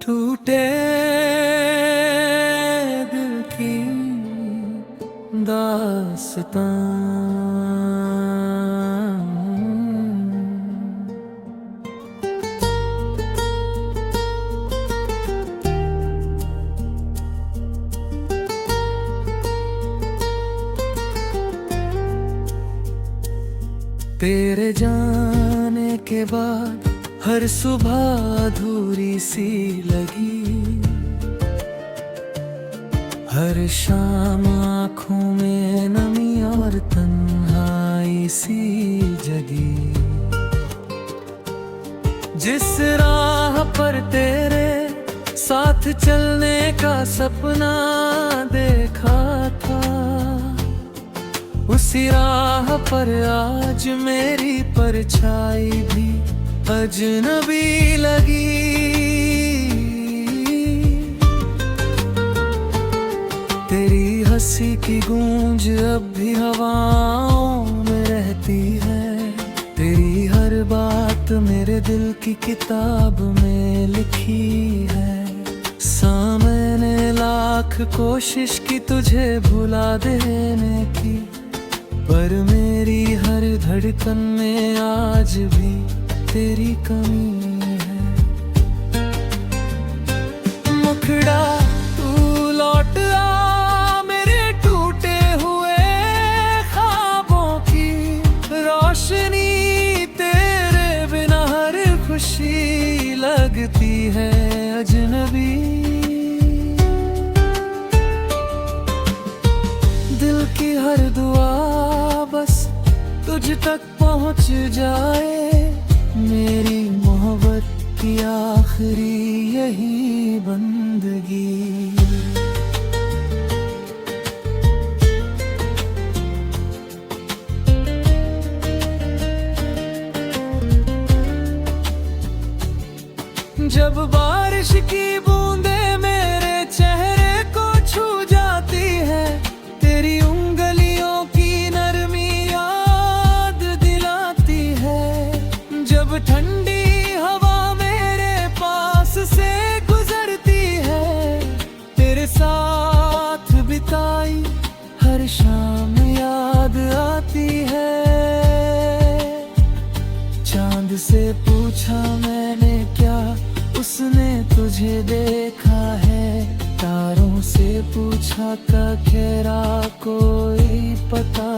टूटे दिल की दास्तां। तेरे जाने के बाद हर सुबह अधूरी सी लगी, हर शाम आँखों में नमी और तन्हाई सी जगी। जिस राह पर तेरे साथ चलने का सपना देखा था, उसी राह पर आज मेरी परछाई भी अजनबी लगी। तेरी हंसी की गूंज अब भी हवाओं में रहती है, तेरी हर बात मेरे दिल की किताब में लिखी है। मैंने लाख कोशिश की तुझे भुला देने की, पर मेरी हर धड़कन में आज भी तेरी कमी है। मुखड़ा तू लौट आ मेरे टूटे हुए ख्वाबों की रोशनी, तेरे बिना हर खुशी लगती है अजनबी। दिल की हर दुआ बस तुझ तक पहुंच जाए, मेरी मोहब्बत की आखिरी यही बंदगी। जब बारिश की बूंदे मेरे चेहरे को छू जाती है, तेरी उंगलियों की नरमी याद दिलाती है। जब ठंडी हवा मेरे पास से गुजरती है, तेरे साथ बिताई हर शाम याद आती है। चांद से पूछा मैंने क्या उसने तुझे देखा है, तारों से पूछा क्या कोई पता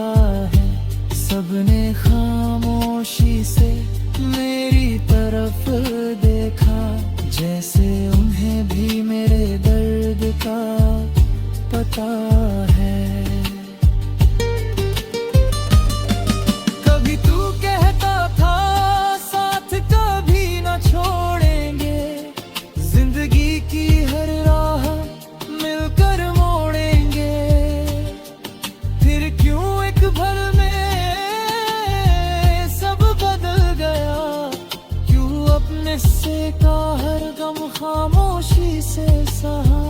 है। सबने खामोशी से मेरी तरफ देखा, जैसे उन्हें भी मेरे दर्द का पता है। कभी तू कहता था साथ कभी न छोड़ेंगे, जिंदगी की हर राह मिलकर मोड़ेंगे। फिर क्यों एक भर में सब बदल गया, क्यों अपने से का हर गम खामोशी से सहा।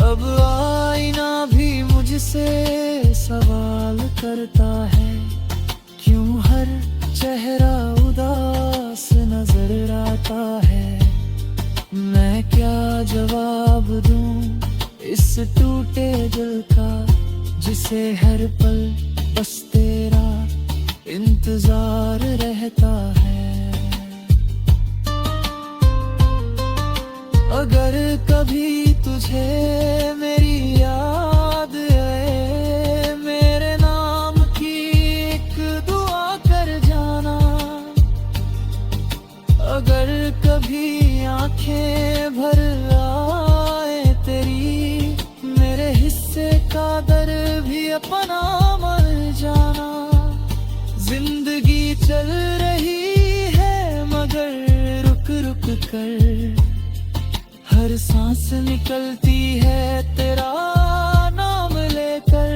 अब आईना भी मुझसे सवाल करता है, क्यों हर चेहरा उदास नजर आता है। मैं क्या जवाब दूं इस टूटे दिल का, जिसे हर पल बस तेरा इंतजार रहता है। अगर कभी तुझे मेरी याद आए, मेरे नाम की एक दुआ कर जाना। अगर कभी आंखें भर आए तेरी, मेरे हिस्से का दर भी अपना मर जाना। जिंदगी चल रही है मगर रुक रुक कर, हर सांस निकलती है तेरा नाम लेकर।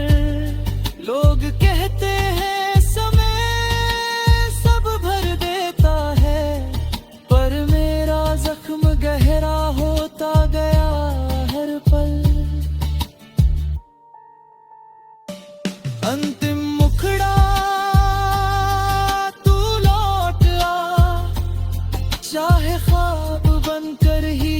लोग कहते हैं समय सब भर देता है, पर मेरा जख्म गहरा होता गया हर पल। अंतिम मुखड़ा तू लौट आ, चाहे ख्वाब बनकर ही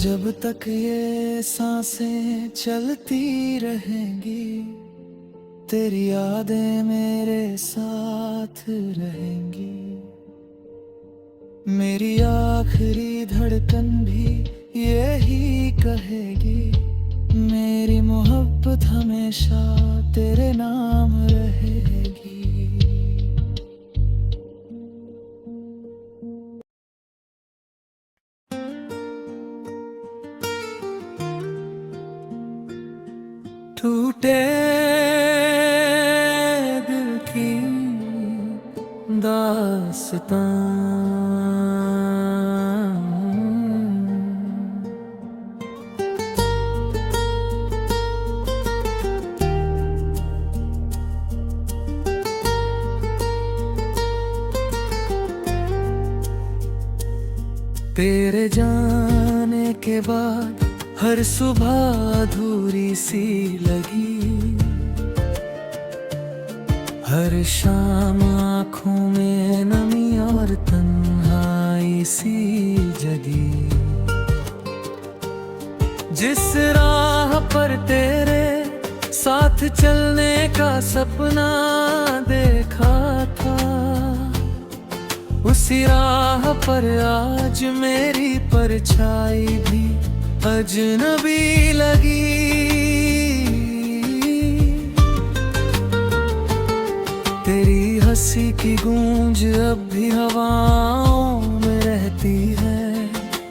जब तक ये सांसें चलती रहेंगी, तेरी यादें मेरे साथ रहेंगी। मेरी आखिरी धड़कन भी यही कहेगी, मेरी मोहब्बत हमेशा तेरे नाम रहेगी। टूटे दिल की दास्तां, तेरे जाने के बाद हर सुबह अधूरी सी लगी, हर शाम आँखों में नमी और तन्हाई सी जगी। जिस राह पर तेरे साथ चलने का सपना देखा था, उसी राह पर आज मेरी परछाई भी अजनबी लगी। तेरी हंसी की गूंज अब भी हवाओं में रहती है,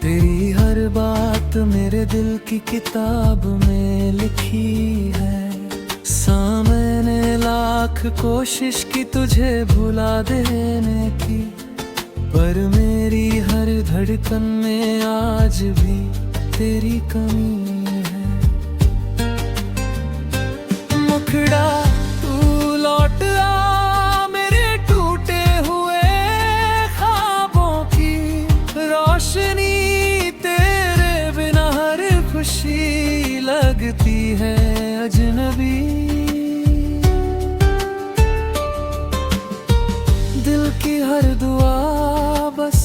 तेरी हर बात मेरे दिल की किताब में लिखी है। मैंने लाख कोशिश की तुझे भुला देने की, पर मेरी हर धड़कन में आज भी तेरी कमी है। मुखड़ा तू लौट आ, मेरे टूटे हुए ख्वाबों की रोशनी, तेरे बिना हर खुशी लगती है अजनबी। दिल की हर दुआ बस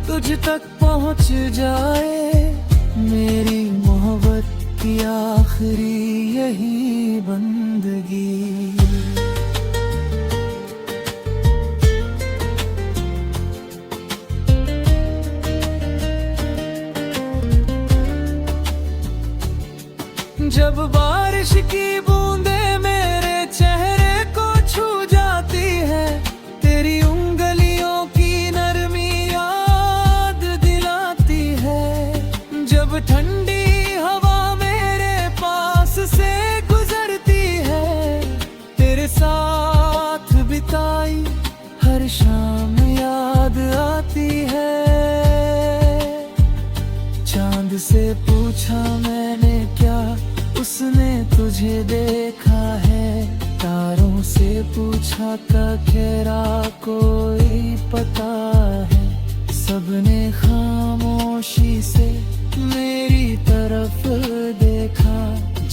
तुझ तक पहुंच जाए, मेरी मोहब्बत की आखिरी यही बंदगी। जब बारिश की बूंदें मेरे चेहरे को छू जाती है, तेरी उंगलियों की नरमी याद दिलाती है। जब ठंडी हवा मेरे पास से गुजरती है, तेरे साथ बिताई हर शाम याद आती है। चांद से पूछा मैंने क्या उसने तुझे देखा है, तारों से पूछा क्या खेरा कोई पता है। सबने खामोशी से मेरी तरफ देखा,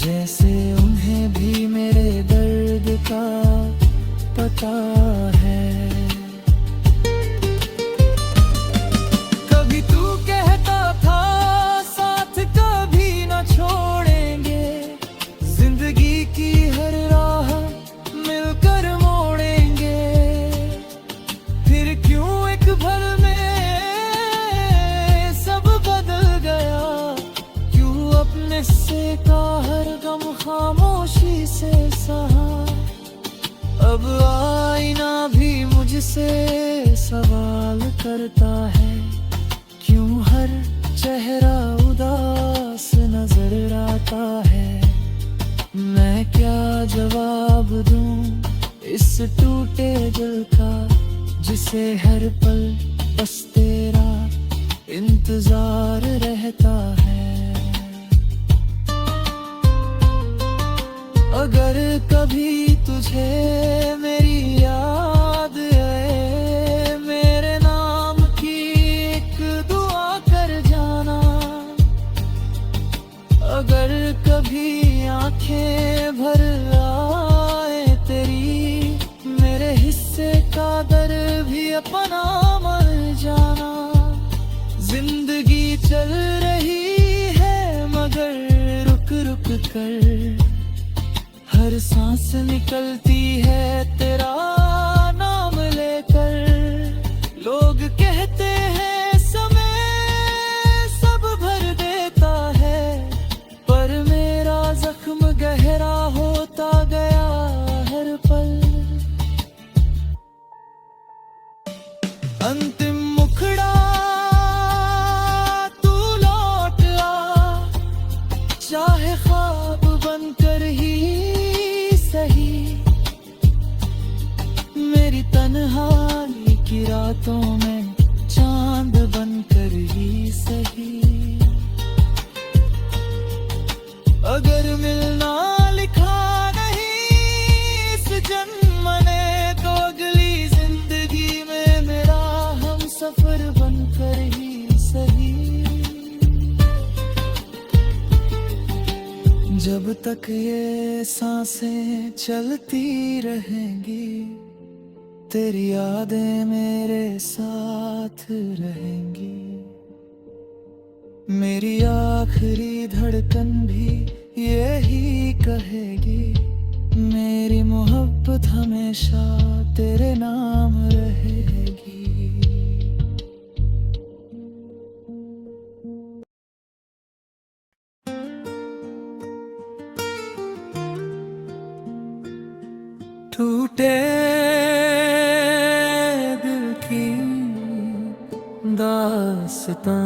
जैसे उन्हें भी मेरे दर्द का पता है। कभी तू कहता था साथ कभी न छोड़ेंगे, जिंदगी की हर राह मिलकर मोड़ेंगे। फिर क्यों एक भर में सब बदल गया, क्यों अपने से का हर गम खामोशी से सहा। अब आईना भी मुझसे सवाल करता है, क्यों हर चेहरा उदास नजर आता है। मैं क्या जवाब दूं इस टूटे दिल का, जिसे हर पल बस तेरा इंतजार रहता है। अगर कभी तुझे मेरी याद आए, मेरे नाम की एक दुआ कर जाना। अगर कभी आंखें भर आए तेरी, मेरे हिस्से का दर भी अपना मर जाना। जिंदगी चल रही कर। हर सांस निकलती है तेरा नाम लेकर। लोग कहते हैं समय सब भर देता है, पर मेरा जख्म गहरा होता गया हर पल। अंतिम मुखड़ा तू लौट आ, चाहे ख्वाब बनकर ही सही। मेरी तन्हाई की रातों में चांद बनकर ही सही। अगर मिलना लिखा नहीं इस जन्म ने, तो अगली जिंदगी में मेरा हम सफर बनकर ही सही। जब तक ये सांसें चलती रहेंगी, तेरी यादें मेरे साथ रहेंगी। मेरी आखिरी धड़कन भी यही कहेगी, मेरी मोहब्बत हमेशा तेरे नाम रहेगी। टूटे दिल की दास्तां,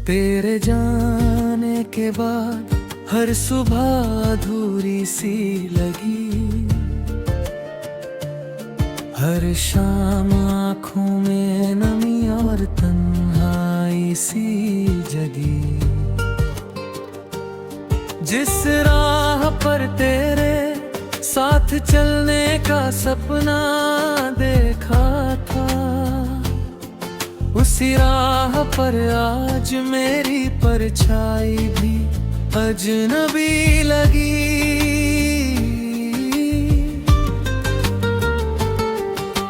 तेरे जाने के बाद हर सुबह अधूरी सी लगी। हर शाम आँखों में नमी और तन्हाई सी जगी। जिस राह पर तेरे साथ चलने का सपना देखा था, उसी राह पर आज मेरी परछाई भी अजनबी लगी।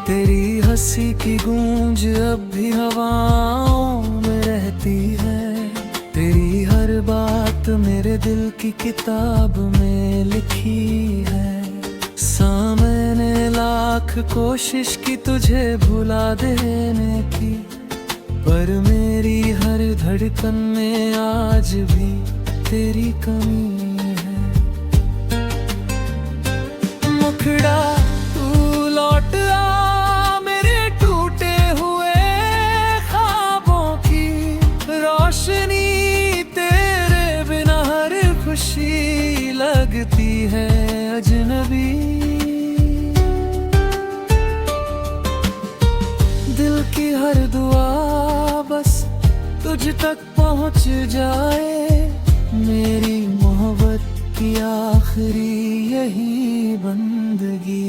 तेरी हंसी की गूंज अब भी हवाओं में रहती है। तेरी हर बात मेरे दिल की किताब में लिखी है। मैंने लाख कोशिश की तुझे भुला देने की, पर मेरी हर धड़कन में आज भी तेरी कमी है। मुखड़ा तू लौट आ, मेरे टूटे हुए ख्वाबों की रोशनी। तेरे बिना हर खुशी लगती है अजनबी। दिल की हर दुआ बस तुझ तक पहुंच जाए। मेरी मोहब्बत की आखिरी यही बंदगी।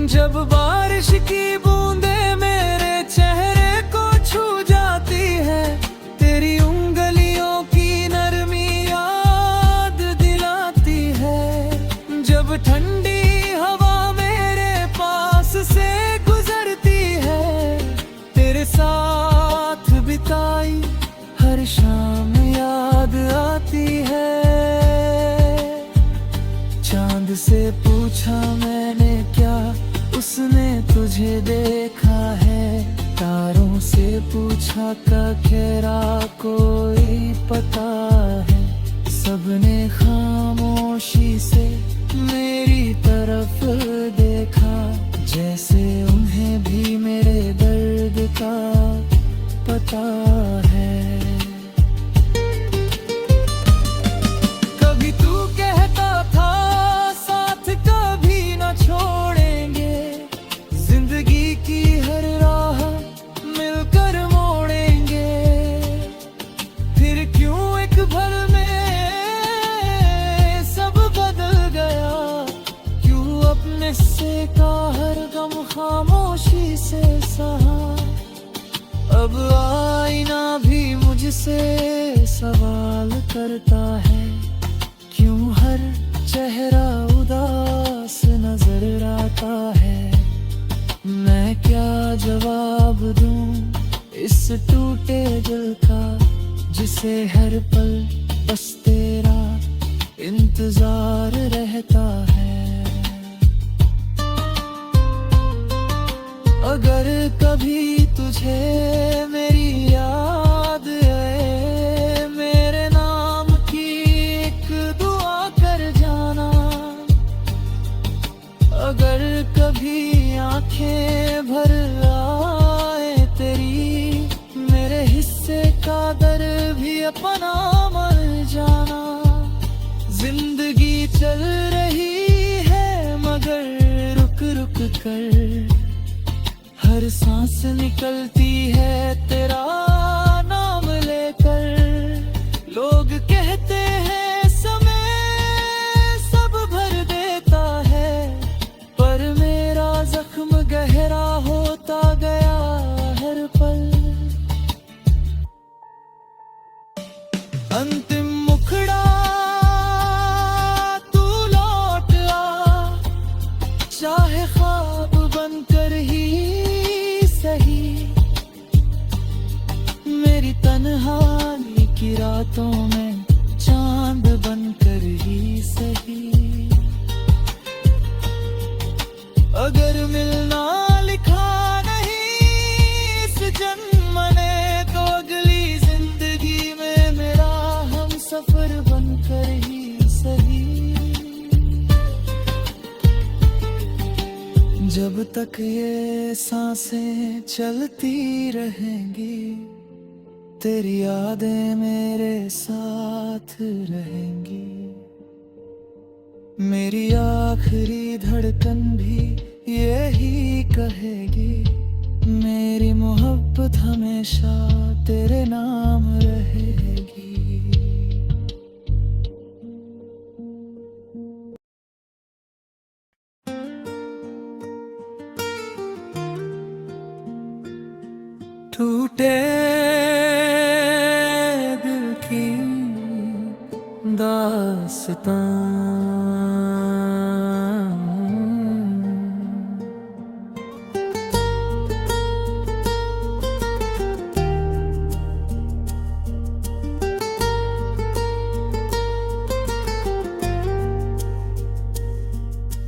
जब बारिश की बूंदे मेरे चेहरे को छू जाती है, तेरी उंगलियों की नरमी याद दिलाती है। जब ठंडी हवा मेरे पास से गुजरती है, तेरे साथ बिताई हर शाम याद आती है। चांद से पूछा मैंने क्या उसने तुझे देखा है। तारों से पूछा कखेरा कोई पता है। सबने खामोशी से मेरी तरफ देखा, जैसे उन्हें भी मेरे दर्द का पता है। कभी तू कहता था साथ कभी न छोड़ेंगे, जिंदगी की हर राह मिलकर मोड़ेंगे। फिर क्यों एक भर में सब बदल गया, से सवाल करता है, क्यों हर चेहरा उदास नजर आता है। मैं क्या जवाब दूं इस टूटे दिल का, जिसे हर पल बस तेरा इंतजार रहता है। अगर कभी तुझे मेरी याद आए, मेरे नाम की एक दुआ कर जाना। अगर कभी आंखें भर आए तेरी, मेरे हिस्से का दर भी अपना मर जाना। जिंदगी चल रही है मगर रुक रुक कर, हर सांस निकलती है तेरा नाम लेकर। लोग कहते हैं समय सब भर देता है, पर मेरा जख्म गहरा होता गया हर पल। अंतिम मुखड़ा तू लौट आ, चाहे ख्वाब बनकर ही सही। मेरी तन्हाई की रातों में चांद बनकर ही सही। अगर मिलना लिखा नहीं इस जन्म ने, तो अगली जिंदगी में मेरा हम सफर बनकर ही सही। जब तक ये सांसें चलती रहेंगी, तेरी यादें मेरे साथ रहेंगी। मेरी आखिरी धड़कन भी यही कहेगी, मेरी मोहब्बत हमेशा तेरे नाम रहेगी। टूटे दिल की दास्तां,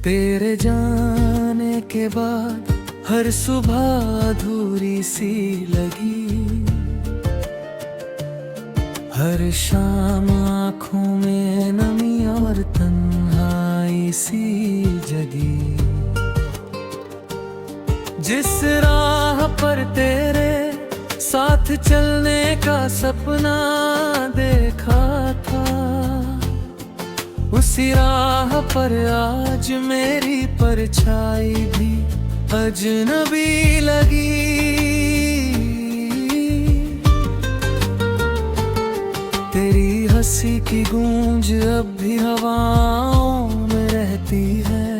तेरे जाने के बाद हर सुबह अधूरी सी लगी। हर शाम आँखों में नमी और तन्हाई सी जगी। जिस राह पर तेरे साथ चलने का सपना देखा था, उसी राह पर आज मेरी परछाई भी अजनबी लगी। तेरी हंसी की गूंज अब भी हवाओं में रहती है।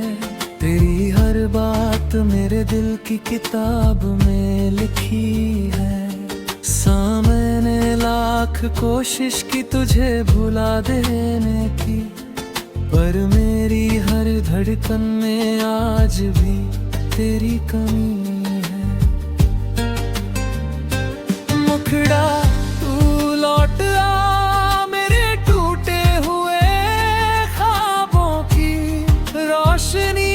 तेरी हर बात मेरे दिल की किताब में लिखी है। मैंने लाख कोशिश की तुझे भुला देने की, पर मेरी हर धड़कन में आज भी तेरी कमी है। मुखड़ा तू लौट आ, मेरे टूटे हुए ख्वाबों की रोशनी।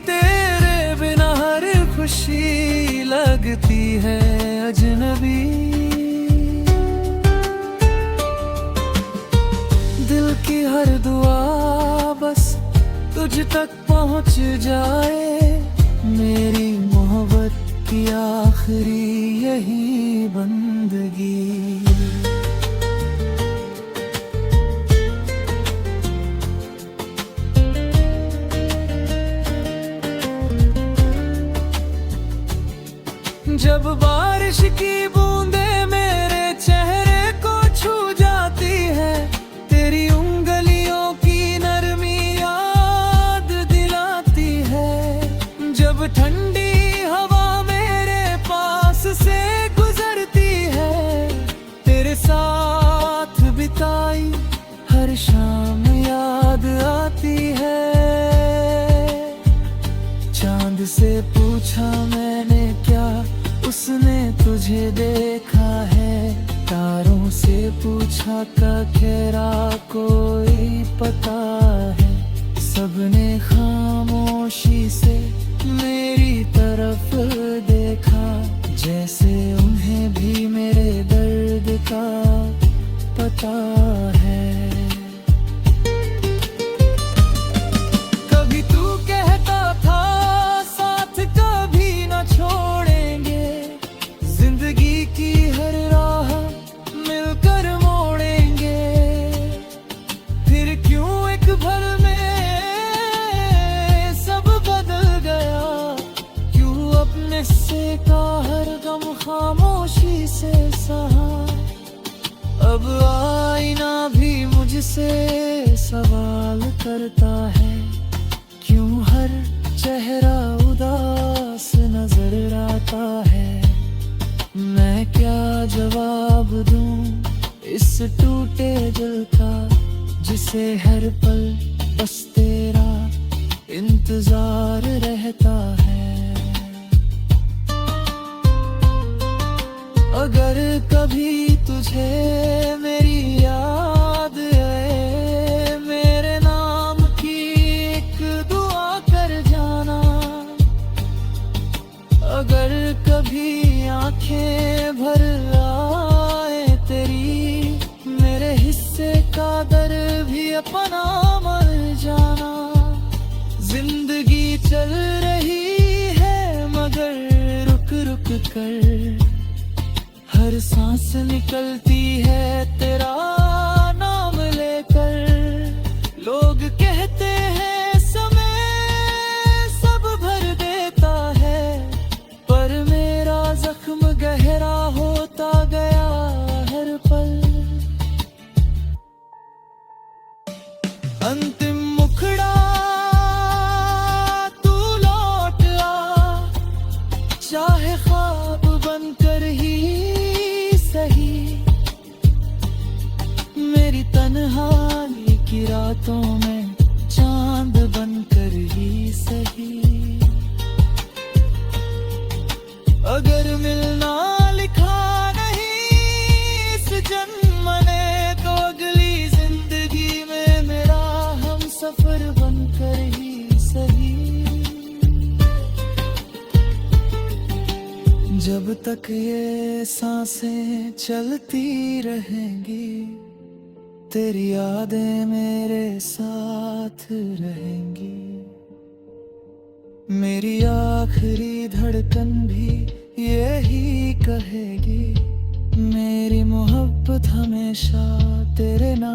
तेरे बिना हर खुशी लगती है अजनबी। दिल की हर दुआ बस तुझ तक पहुंच जाए। मेरी मोहब्बत की आखिरी यही बंदगी। जब बारिश की बूंदें मेरे चेहरे को छू जाती है, तेरी उंगलियों की नरमी याद दिलाती है। जब ठंडी हवा मेरे पास से गुजरती है, साथ बिताई हर शाम याद आती है। चांद से पूछा मैंने क्या उसने तुझे देखा है। तारों से पूछा कखेरा कोई पता है। सबने खामोशी से मेरी तरफ देखा, जैसे उन्हें भी मेरे दर्द का पता है। कभी तू कहता था साथ कभी न छोड़ेंगे, जिंदगी की हर राह मिलकर मोड़ेंगे। फिर क्यों एक भर में सब बदल गया, क्यों अपने से का हर गम खामोशी से सहा। अब आईना भी मुझसे सवाल करता है, क्यों हर चेहरा उदास नजर आता है। मैं क्या जवाब दूं इस टूटे दिल का, जिसे हर पल बस तेरा इंतजार रहता है। अगर कभी तुझे मेरी याद आए, मेरे नाम की एक दुआ कर जाना। अगर कभी आंखें भर आए तेरी, मेरे हिस्से का दर भी अपना मर जाना। जिंदगी चल रही है मगर रुक रुक कर, हर सांस निकलती है तेरा नाम लेकर। लोग कहते हैं समय सब भर देता है, पर मेरा जख्म गहरा होता गया हर पल। अंतिम मुखड़ा तू लौट आ, चाहे ख्वाब बनकर ही सही। मेरी तन्हाई की रातों में चांद बनकर ही सही। अगर मिलना लिखा नहीं इस जन्म ने, तो अगली जिंदगी में मेरा हम सफर बनकर ही सही। जब तक ये सांसें चलती रहेंगी, तेरी यादें मेरे साथ रहेंगी। मेरी आखिरी धड़कन भी यही कहेगी, मेरी मोहब्बत हमेशा तेरे नाम